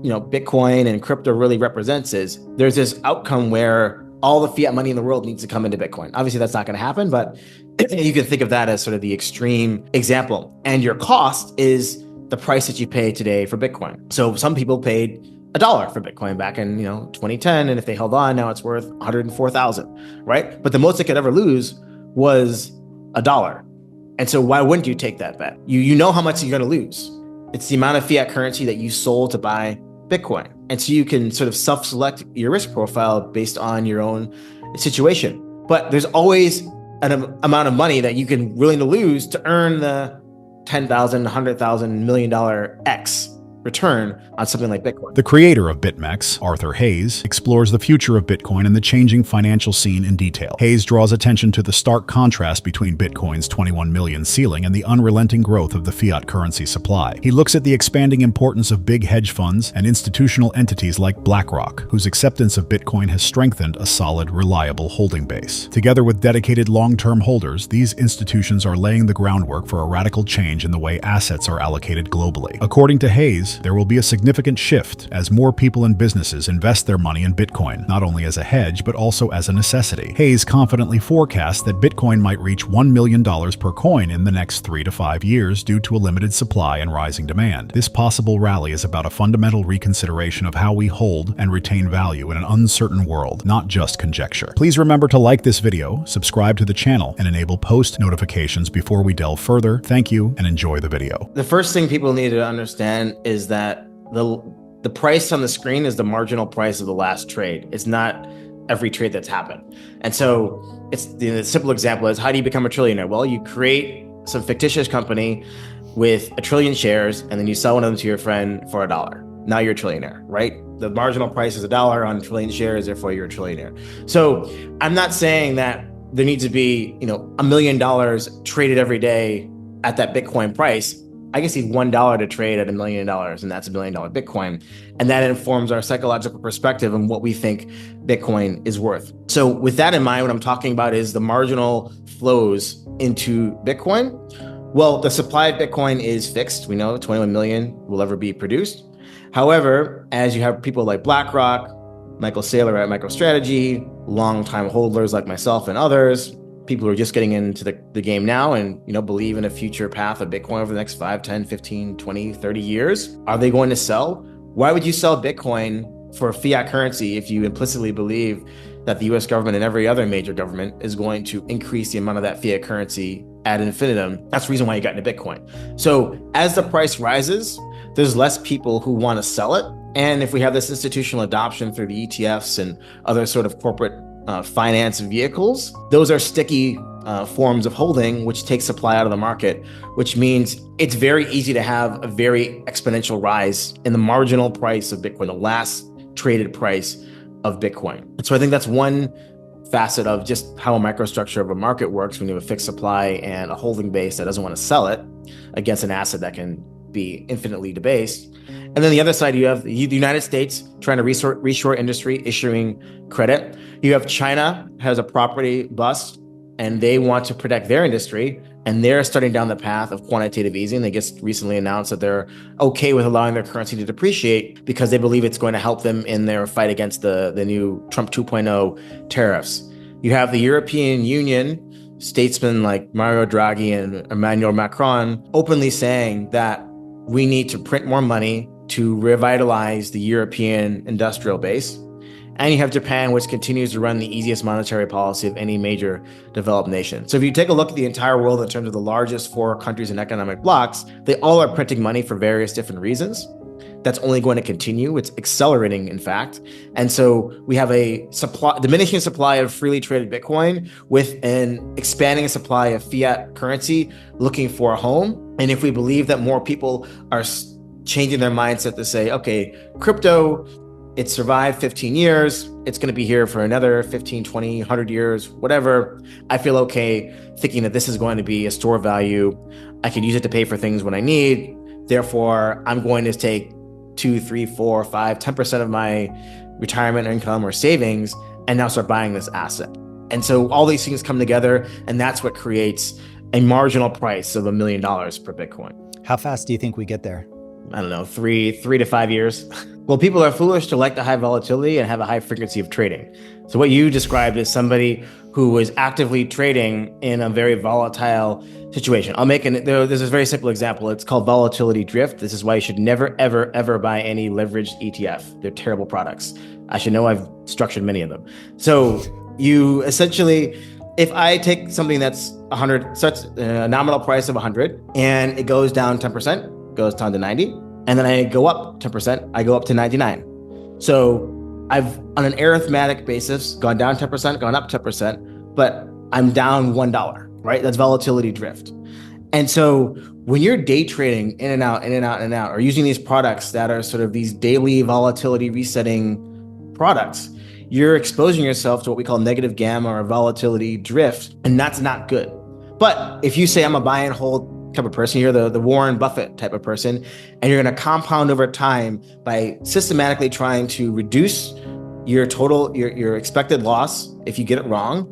Bitcoin and crypto really represents is there's this outcome where all the fiat money in the world needs to come into Bitcoin. Obviously, that's not going to happen, but you can think of that as sort of the extreme example. And your cost is the price that you pay today for Bitcoin. So some people paid $1 for Bitcoin back in 2010, and if they held on, now it's worth 104,000, right? But the most it could ever lose was $1. And so why wouldn't you take that bet? You know how much you're going to lose. It's the amount of fiat currency that you sold to buy Bitcoin. And so you can sort of self-select your risk profile based on your own situation. But there's always an amount of money that you can willing to lose to earn the $10,000, $100,000, $1 million X return on something like Bitcoin. The creator of BitMEX, Arthur Hayes, explores the future of Bitcoin and the changing financial scene in detail. Hayes draws attention to the stark contrast between Bitcoin's 21 million ceiling and the unrelenting growth of the fiat currency supply. He looks at the expanding importance of big hedge funds and institutional entities like BlackRock, whose acceptance of Bitcoin has strengthened a solid, reliable holding base. Together with dedicated long-term holders, these institutions are laying the groundwork for a radical change in the way assets are allocated globally. According to Hayes, there will be a significant shift as more people and businesses invest their money in Bitcoin, not only as a hedge, but also as a necessity. Hayes confidently forecasts that Bitcoin might reach $1 million per coin in the next 3 to 5 years due to a limited supply and rising demand. This possible rally is about a fundamental reconsideration of how we hold and retain value in an uncertain world, not just conjecture. Please remember to like this video, subscribe to the channel, and enable post notifications before we delve further. Thank you and enjoy the video. The first thing people need to understand is that the price on the screen is the marginal price of the last trade. It's not every trade that's happened. And so it's the simple example is, how do you become a trillionaire? Well, you create some fictitious company with 1 trillion shares, and then you sell one of them to your friend for $1. Now you're a trillionaire, right? The marginal price is $1 on 1 trillion shares, therefore you're a trillionaire. So I'm not saying that there needs to be, $1 million traded every day at that Bitcoin price. I guess need $1 to trade at $1 million, and that's $1 million Bitcoin. And that informs our psychological perspective on what we think Bitcoin is worth. So with that in mind, what I'm talking about is the marginal flows into Bitcoin. Well, the supply of Bitcoin is fixed. We know 21 million will ever be produced. However, as you have people like BlackRock, Michael Saylor at MicroStrategy, longtime holders like myself and others, people who are just getting into the game now and believe in a future path of Bitcoin over the next 5, 10, 15, 20, 30 years. Are they going to sell? Why would you sell Bitcoin for fiat currency if you implicitly believe that the US government and every other major government is going to increase the amount of that fiat currency ad infinitum? That's the reason why you got into Bitcoin. So as the price rises, there's less people who want to sell it. And if we have this institutional adoption through the ETFs and other sort of corporate finance vehicles, those are sticky forms of holding, which take supply out of the market, which means it's very easy to have a very exponential rise in the marginal price of Bitcoin, the last traded price of Bitcoin. And so I think that's one facet of just how a microstructure of a market works when you have a fixed supply and a holding base that doesn't want to sell it against an asset that can be infinitely debased. And then the other side, you have the United States trying to reshore industry, issuing credit. You have China has a property bust, and they want to protect their industry, and they're starting down the path of quantitative easing. They just recently announced that they're okay with allowing their currency to depreciate because they believe it's going to help them in their fight against the new Trump 2.0 tariffs. You have the European Union, statesmen like Mario Draghi and Emmanuel Macron openly saying that we need to print more money to revitalize the European industrial base. And you have Japan, which continues to run the easiest monetary policy of any major developed nation. So if you take a look at the entire world in terms of the largest 4 countries and economic blocks, they all are printing money for various different reasons. That's only going to continue. It's accelerating, in fact. And so we have a diminishing supply of freely traded Bitcoin with an expanding supply of fiat currency looking for a home. And if we believe that more people are changing their mindset to say, okay, crypto, it survived 15 years. It's going to be here for another 15, 20, 100 years, whatever. I feel okay thinking that this is going to be a store of value. I can use it to pay for things when I need. Therefore, I'm going to take 2, 3, 4, 5, 10% of my retirement income or savings and now start buying this asset. And so all these things come together, and that's what creates a marginal price of $1 million per Bitcoin. How fast do you think we get there? I don't know, 3 to 5 years. Well, people are foolish to like the high volatility and have a high frequency of trading. So what you described is somebody who is actively trading in a very volatile situation. There's a very simple example. It's called volatility drift. This is why you should never, ever, ever buy any leveraged ETF. They're terrible products. I should know, I've structured many of them. So you essentially, if I take something that's 100, such a nominal price of 100, and it goes down 10%, goes down to 90, and then I go up 10%, I go up to 99. So I've, on an arithmetic basis, gone down 10%, gone up 10%, but I'm down $1, right? That's volatility drift. And so when you're day trading in and out, in and out, in and out, or using these products that are sort of these daily volatility resetting products, you're exposing yourself to what we call negative gamma or volatility drift, and that's not good. But if you say I'm a buy and hold type of person, you're the Warren Buffett type of person, and you're going to compound over time by systematically trying to reduce your total, your expected loss if you get it wrong,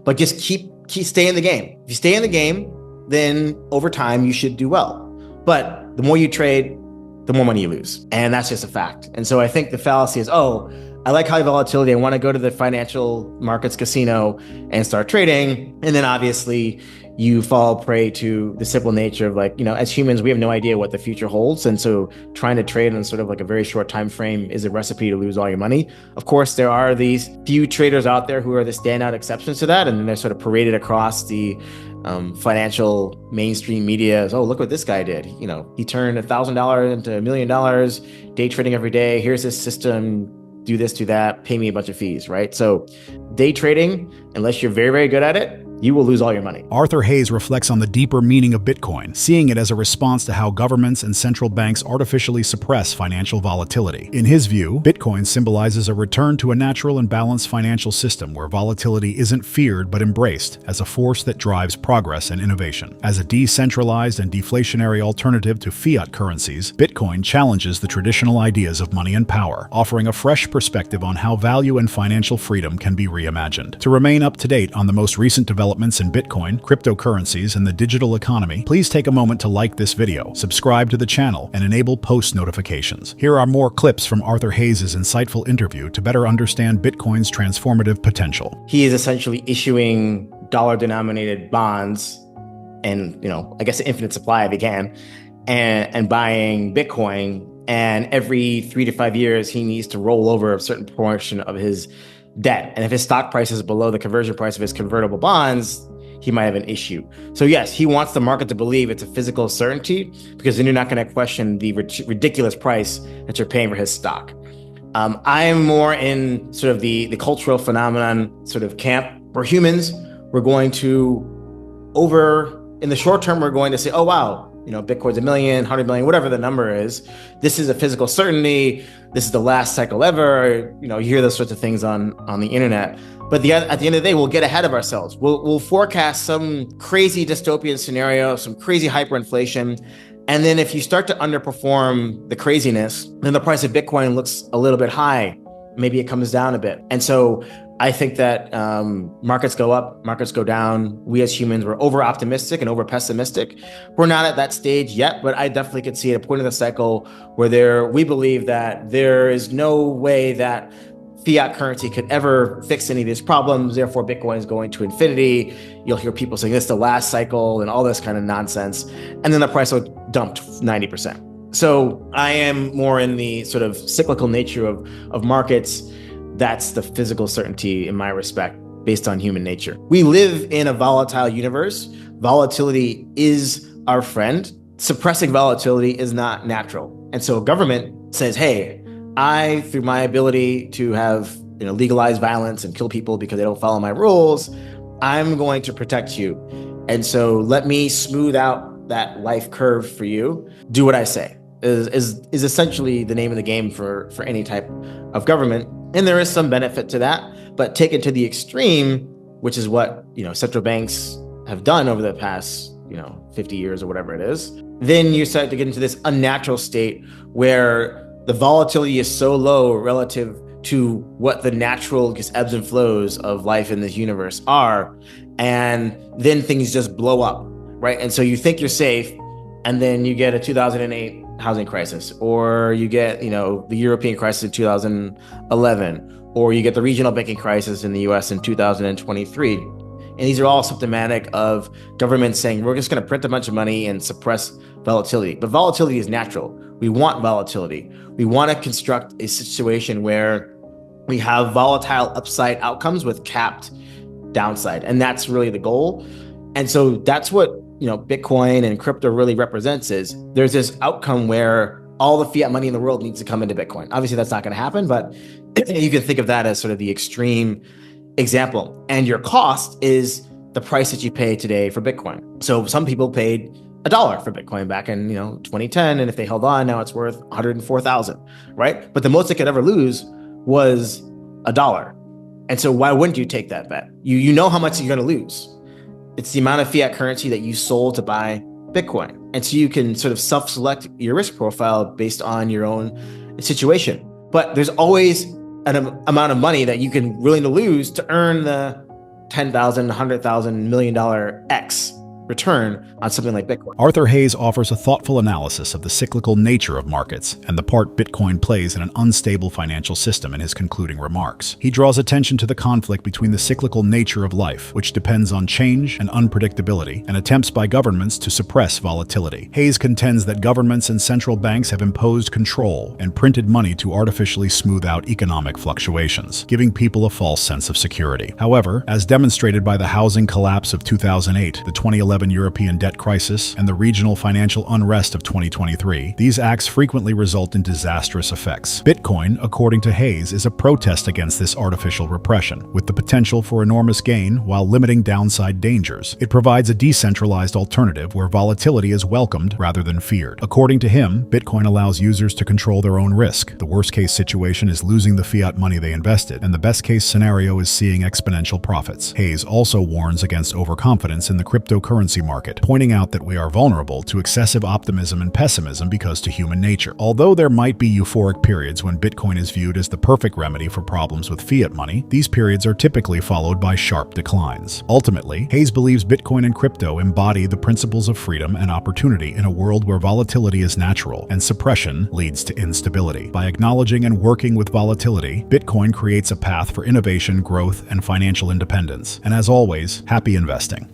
but just keep stay in the game. If you stay in the game, then over time you should do well. But the more you trade, the more money you lose. And that's just a fact. And so I think the fallacy is, oh, I like high volatility. I want to go to the financial markets casino and start trading. And then obviously you fall prey to the simple nature of, like, as humans, we have no idea what the future holds. And so trying to trade in sort of like a very short time frame is a recipe to lose all your money. Of course, there are these few traders out there who are the standout exceptions to that. And then they're sort of paraded across the financial mainstream media. Oh, look what this guy did. He turned $1,000 into $1 million, day trading every day. Here's his system. Do this, do that, pay me a bunch of fees, right? So day trading, unless you're very, very good at it, you will lose all your money. Arthur Hayes reflects on the deeper meaning of Bitcoin, seeing it as a response to how governments and central banks artificially suppress financial volatility. In his view, Bitcoin symbolizes a return to a natural and balanced financial system where volatility isn't feared but embraced as a force that drives progress and innovation. As a decentralized and deflationary alternative to fiat currencies, Bitcoin challenges the traditional ideas of money and power, offering a fresh perspective on how value and financial freedom can be reimagined. To remain up to date on the most recent developments in Bitcoin, cryptocurrencies, and the digital economy, please take a moment to like this video, subscribe to the channel, and enable post notifications. Here are more clips from Arthur Hayes' insightful interview to better understand Bitcoin's transformative potential. He is essentially issuing dollar-denominated bonds and, I guess an infinite supply if he can, and buying Bitcoin. And every 3 to 5 years, he needs to roll over a certain portion of his debt. And if his stock price is below the conversion price of his convertible bonds, he might have an issue. So yes, he wants the market to believe it's a physical certainty, because then you're not going to question the ridiculous price that you're paying for his stock. I'm more in sort of the cultural phenomenon sort of camp. We're humans. We're going to in the short term, we're going to say, oh, wow, Bitcoin's 1 million, 100 million, whatever the number is. This is a physical certainty. This is the last cycle ever. You hear those sorts of things on the internet. But at the end of the day, we'll get ahead of ourselves. We'll forecast some crazy dystopian scenario, some crazy hyperinflation. And then if you start to underperform the craziness, then the price of Bitcoin looks a little bit high. Maybe it comes down a bit. And so I think that markets go up, markets go down. We as humans, we're over optimistic and over pessimistic. We're not at that stage yet, but I definitely could see at a point in the cycle where we believe that there is no way that fiat currency could ever fix any of these problems. Therefore, Bitcoin is going to infinity. You'll hear people saying this is the last cycle and all this kind of nonsense. And then the price will dump 90%. So I am more in the sort of cyclical nature of markets. That's the physical certainty in my respect, based on human nature. We live in a volatile universe. Volatility is our friend. Suppressing volatility is not natural. And so a government says, hey, through my ability to have legalized violence and kill people because they don't follow my rules, I'm going to protect you. And so let me smooth out that life curve for you. Do what I say is essentially the name of the game for any type of government. And there is some benefit to that, but take it to the extreme, which is what, central banks have done over the past, 50 years or whatever it is. Then you start to get into this unnatural state where the volatility is so low relative to what the natural just ebbs and flows of life in this universe are. And then things just blow up, right? And so you think you're safe, and then you get a 2008 housing crisis, or you get, the European crisis in 2011, or you get the regional banking crisis in the US in 2023. And these are all symptomatic of governments saying, we're just going to print a bunch of money and suppress volatility. But volatility is natural. We want volatility. We want to construct a situation where we have volatile upside outcomes with capped downside. And that's really the goal. And so that's what, Bitcoin and crypto really represents, is there's this outcome where all the fiat money in the world needs to come into Bitcoin. Obviously, that's not going to happen, but you can think of that as sort of the extreme example. And your cost is the price that you pay today for Bitcoin. So some people paid $1 for Bitcoin back in 2010, and if they held on, now it's worth 104,000, right? But the most it could ever lose was $1. And so why wouldn't you take that bet? You know how much you're going to lose. It's the amount of fiat currency that you sold to buy Bitcoin. And so you can sort of self-select your risk profile based on your own situation. But there's always an amount of money that you can willing to lose to earn the $10,000, $100,000, $1 million X return on something like Bitcoin. Arthur Hayes offers a thoughtful analysis of the cyclical nature of markets and the part Bitcoin plays in an unstable financial system in his concluding remarks. He draws attention to the conflict between the cyclical nature of life, which depends on change and unpredictability, and attempts by governments to suppress volatility. Hayes contends that governments and central banks have imposed control and printed money to artificially smooth out economic fluctuations, giving people a false sense of security. However, as demonstrated by the housing collapse of 2008, the 2011 European debt crisis, and the regional financial unrest of 2023, these acts frequently result in disastrous effects. Bitcoin, according to Hayes, is a protest against this artificial repression, with the potential for enormous gain while limiting downside dangers. It provides a decentralized alternative where volatility is welcomed rather than feared. According to him, Bitcoin allows users to control their own risk. The worst-case situation is losing the fiat money they invested, and the best-case scenario is seeing exponential profits. Hayes also warns against overconfidence in the cryptocurrency market, pointing out that we are vulnerable to excessive optimism and pessimism because to human nature. Although there might be euphoric periods when Bitcoin is viewed as the perfect remedy for problems with fiat money, these periods are typically followed by sharp declines. Ultimately, Hayes believes Bitcoin and crypto embody the principles of freedom and opportunity in a world where volatility is natural and suppression leads to instability. By acknowledging and working with volatility, Bitcoin creates a path for innovation, growth, and financial independence. And as always, happy investing.